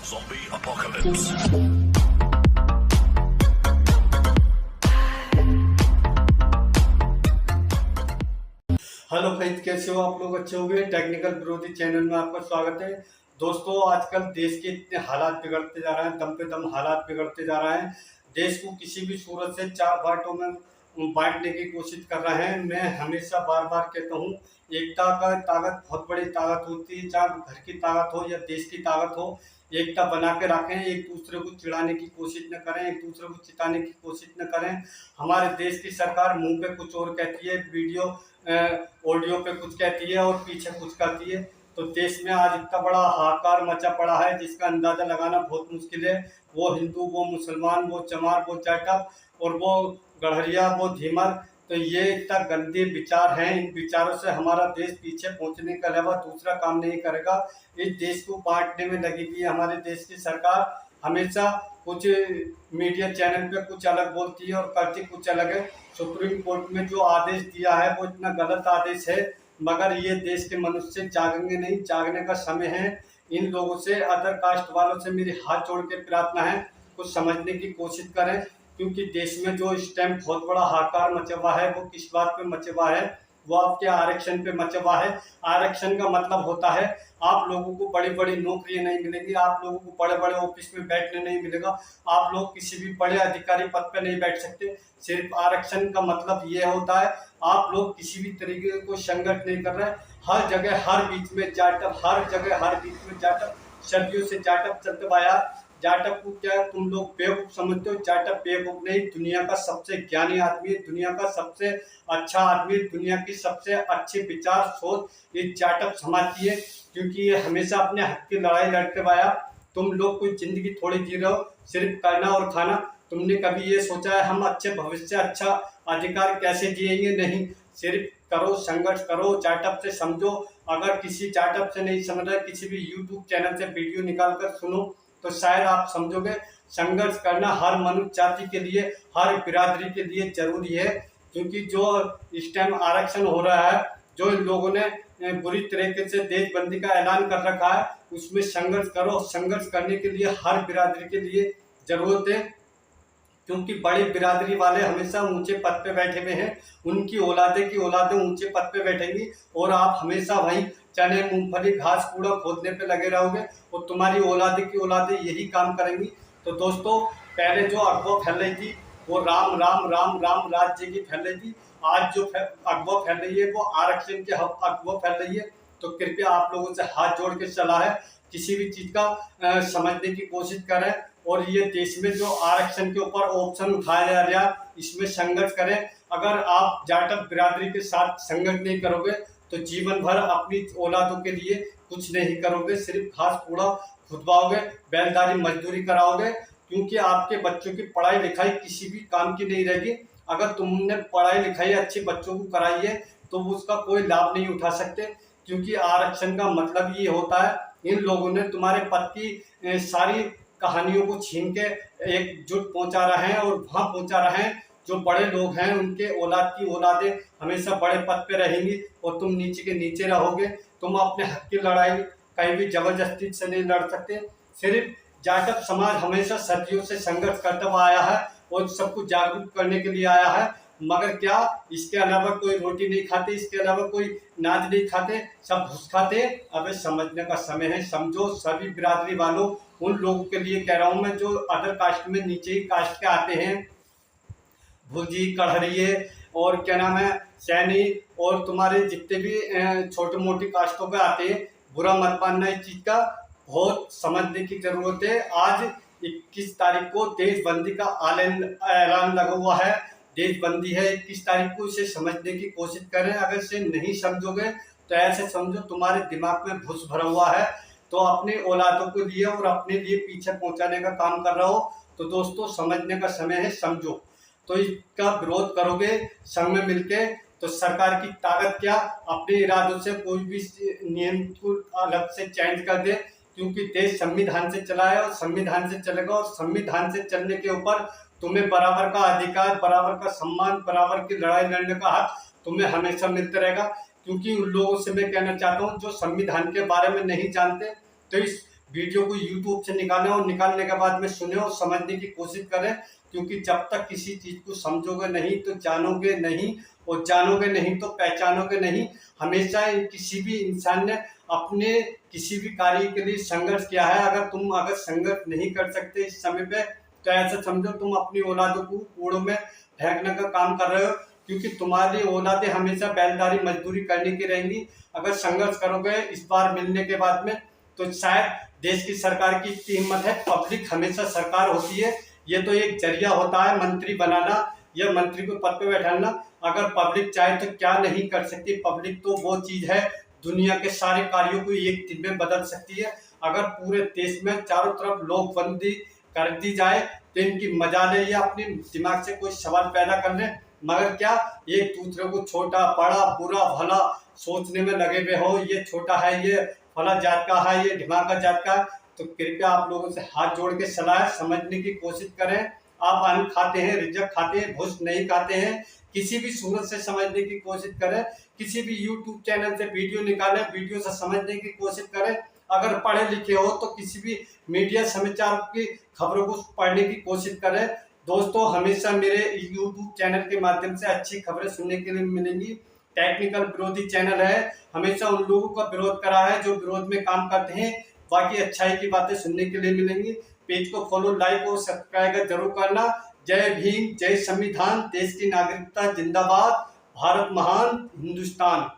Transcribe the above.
Zombie apocalypse. Hello friends, कैसे हो आप लोग? अच्छे हो गए। टेक्निकल विरोधी चैनल में आपका स्वागत है। दोस्तों, आजकल देश के इतने हालात बिगड़ते जा रहे हैं, दम पे दम हालात बिगड़ते जा रहे हैं। देश को किसी भी सूरत से चार बांटों में बांटने की कोशिश कर रहे हैं। मैं हमेशा बार बार कहता हूँ, एकता का ताकत बहुत बड़ी ताकत होती है। चाहे घर की ताकत हो या देश की ताकत हो, एकता बना के रखें। एक दूसरे को चिढ़ाने की कोशिश न करें, एक दूसरे को चिताने की कोशिश न करें। हमारे देश की सरकार मुंह पे कुछ और कहती है, वीडियो ऑडियो पे कुछ कहती है और पीछे कुछ करती है। तो देश में आज इतना बड़ा हाहाकार मचा पड़ा है जिसका अंदाजा लगाना बहुत मुश्किल है। वो हिंदू, वो मुसलमान, वो चमार, वो जाटव और वो गड़हरिया, वो धीमर। तो ये इतना गंदे विचार हैं। इन विचारों से हमारा देश पीछे पहुंचने के अलावा दूसरा काम नहीं करेगा। इस देश को बांटने में लगी हुई हमारे देश की सरकार हमेशा कुछ मीडिया चैनल पे कुछ अलग बोलती है और करती कुछ अलग है। सुप्रीम कोर्ट में जो आदेश दिया है वो इतना गलत आदेश है, मगर ये देश के मनुष्य जागेंगे नहीं। जागने का समय है। इन लोगों से, अदर कास्ट वालों से मेरी हाथ जोड़ के प्रार्थना है, कुछ समझने की कोशिश करें। क्योंकि देश में जो इस टाइम बहुत बड़ा हाहाकार मचा हुआ है, वो किस बात पे मचा हुआ है? वो आपके आरक्षण पे मचा हुआ है। आरक्षण का मतलब होता है आप लोगों को बड़ी बड़ी नौकरियां नहीं मिलेंगी, आप लोगों को बड़े बड़े ऑफिस में बैठने नहीं मिलेगा, आप लोग किसी भी बड़े अधिकारी पद पे नहीं बैठ सकते। सिर्फ आरक्षण का मतलब ये होता है आप लोग किसी भी तरीके को संघर्ष नहीं कर रहे। हर जगह हर बीच में जाटव, हर जगह हर बीच में जाटव। सदियों से जाटव चलते आया। जाटव को क्या तुम लोग बेवकूफ समझते हो? जाटव बेवकूफ नहीं, दुनिया का सबसे ज्ञानी आदमी है, दुनिया का सबसे अच्छा आदमी, दुनिया की सबसे अच्छी विचार सोच ये जाटव समाजती है। क्योंकि ये हमेशा अपने हक की लड़ाई लड़ते आया। तुम लोग कोई जिंदगी थोड़ी जी रहे हो, सिर्फ करना और खाना। तुमने कभी ये सोचा है हम अच्छे भविष्य, अच्छा अधिकार कैसे जिएंगे? नहीं, सिर्फ करो, संघर्ष करो, जाटव से समझो। अगर किसी जाटव से नहीं समझ रहे, किसी भी यूट्यूब चैनल से वीडियो निकाल कर सुनो तो शायद आप समझोगे। संघर्ष करना हर मनुष्य जाति के लिए, हर बिरादरी के लिए जरूरी है। क्योंकि जो इस टाइम आरक्षण हो रहा है, जो इन लोगों ने बुरी तरीके से देशबंदी का ऐलान कर रखा है, उसमें संघर्ष करो। संघर्ष करने के लिए हर बिरादरी के लिए जरूरत है। क्योंकि बड़ी बिरादरी वाले हमेशा ऊंचे पद पे बैठे हुए हैं, उनकी औलादे की औलादे ऊंचे पद पे बैठेंगी और आप हमेशा वहीं चने, मूंगफली, घास कूड़ा खोदने पे लगे रहोगे और तुम्हारी औलादे की औलादे यही काम करेंगी। तो दोस्तों, पहले जो अफवाह फैल रही थी वो राम राम राम राम राज्य की फैल रही थी। आज जो अफवाह फैल रही है वो आरक्षण की अफवाह फैल रही है। तो कृपया आप लोगों से हाथ जोड़ के सलाह है, किसी भी चीज का समझने की कोशिश करें और ये देश में जो आरक्षण के ऊपर ऑप्शन उठाया जा रहा है इसमें संघर्ष करें। अगर आप जाटव बिरादरी के साथ संघर्ष नहीं करोगे तो जीवन भर अपनी औलादों के लिए कुछ नहीं करोगे, सिर्फ घास कूड़ा खुदवाओगे, बैलदारी मजदूरी कराओगे। क्योंकि आपके बच्चों की पढ़ाई लिखाई किसी भी काम की नहीं रहेगी। अगर तुमने पढ़ाई लिखाई अच्छे बच्चों को कराई है तो उसका कोई लाभ नहीं उठा सकते। क्योंकि आरक्षण का मतलब ये होता है इन लोगों ने तुम्हारे पद की सारी कहानियों को छीन के एकजुट पहुंचा रहे हैं और वहां पहुंचा रहे हैं। जो बड़े लोग हैं उनके औलाद की औलादें हमेशा बड़े पद पे रहेंगी और तुम नीचे के नीचे रहोगे। तुम अपने हक की लड़ाई कहीं भी जबरदस्ती से नहीं लड़ सकते। सिर्फ जाटव समाज हमेशा सदियों से संघर्ष करता हुआ आया है और सबको जागरूक करने के लिए आया है। मगर क्या इसके अलावा कोई रोटी नहीं खाते, इसके अलावा कोई नाज नहीं खाते, सब घुस खाते? अबे समझने का समय है, समझो। सभी बिरादरी वालों, उन लोगों के लिए कह रहा हूं मैं जो अदर कास्ट में नीचे ही कास्ट के आते हैं, भुजी, कड़हरिये और क्या नाम है, सैनी और तुम्हारे जितने भी छोटे मोटी कास्टों पे आते हैं। बुरा मत मानना, इस चीज का बहुत समझने की जरूरत है। आज 21 तारीख को देशबंदी का ऐलान लगा हुआ है। देशबंदी है 21 तारीख को, इसे समझने की कोशिश करें। अगर इसे नहीं समझोगे तो ऐसे समझो तुम्हारे दिमाग में भूस भरा हुआ है, तो अपने औलादों को लिए और अपने लिए पीछे पहुंचाने का काम कर रहा हो। तो दोस्तों, समझने का समय है, समझो। तो इसका विरोध करोगे संग में मिलके तो सरकार की ताकत क्या अपने इरादों से कोई भी नियम को अलग से चेंज कर दे। क्योंकि देश संविधान से चला है और संविधान से चलेगा और संविधान से चलने के ऊपर तुम्हें बराबर का अधिकार, बराबर का सम्मान, बराबर की लड़ाई लड़ने का हक तुम्हें हमेशा मिलता रहेगा। क्योंकि उन लोगों से मैं कहना चाहता हूँ जो संविधान के बारे में नहीं जानते, तो इस वीडियो को यूट्यूब से निकालें और निकालने के बाद में सुने और समझने की कोशिश करें, क्योंकि जब तक किसी चीज़ को समझोगे नहीं तो जानोगे नहीं, और जानोगे नहीं तो पहचानोगे नहीं। हमेशा किसी भी इंसान ने अपने किसी भी कार्य के लिए संघर्ष किया है। अगर संघर्ष नहीं कर सकते इस समय पे, तो ऐसा समझो तुम अपनी औलादों को कूड़ों में फेंकने का काम कर रहे हो, क्योंकि तुम्हारी औलादें हमेशा बैलदारी मजदूरी करने की रहेंगी। अगर संघर्ष करोगे इस बार मिलने के बाद में, तो शायद देश की सरकार की इतनी हिम्मत है। पब्लिक हमेशा सरकार होती है, ये तो एक जरिया होता है मंत्री बनाना या मंत्री को पद पे बैठाना। अगर पब्लिक चाहे तो क्या नहीं कर सकती। पब्लिक तो वो चीज है, दुनिया के सारे कार्यों को एक दिन में बदल सकती है। अगर पूरे देश में चारों तरफ लोकबंदी कर दी जाए तो इनकी मजा ले, या अपने दिमाग से कोई सवाल पैदा कर ले, मगर क्या एक दूसरे को छोटा बड़ा बुरा भला सोचने में लगे हुए हो। ये छोटा है, ये फला जात का है, ये ढिमाका जात का। तो कृपया आप लोगों से हाथ जोड़ के सलाह है, समझने की कोशिश करें। आप अन्न खाते हैं, रिजक खाते हैं, घुस नहीं खाते हैं, किसी भी सूरत से समझने की कोशिश करें। किसी भी यूट्यूब चैनल से वीडियो निकालें, वीडियो से समझने की कोशिश करें। अगर पढ़े लिखे हो तो किसी भी मीडिया समाचार की खबरों को पढ़ने की कोशिश करें। दोस्तों, हमेशा मेरे यूट्यूब चैनल के माध्यम से अच्छी खबरें सुनने के लिए मिलेंगी। टेक्निकल विरोधी चैनल है, हमेशा उन लोगों का विरोध करा है जो विरोध में काम करते हैं। बाकी अच्छाई की बातें सुनने के लिए मिलेंगी। पेज को फॉलो, लाइक और सब्सक्राइब जरूर करना। जय भीम, जय संविधान, देश की नागरिकता जिंदाबाद, भारत महान, हिंदुस्तान।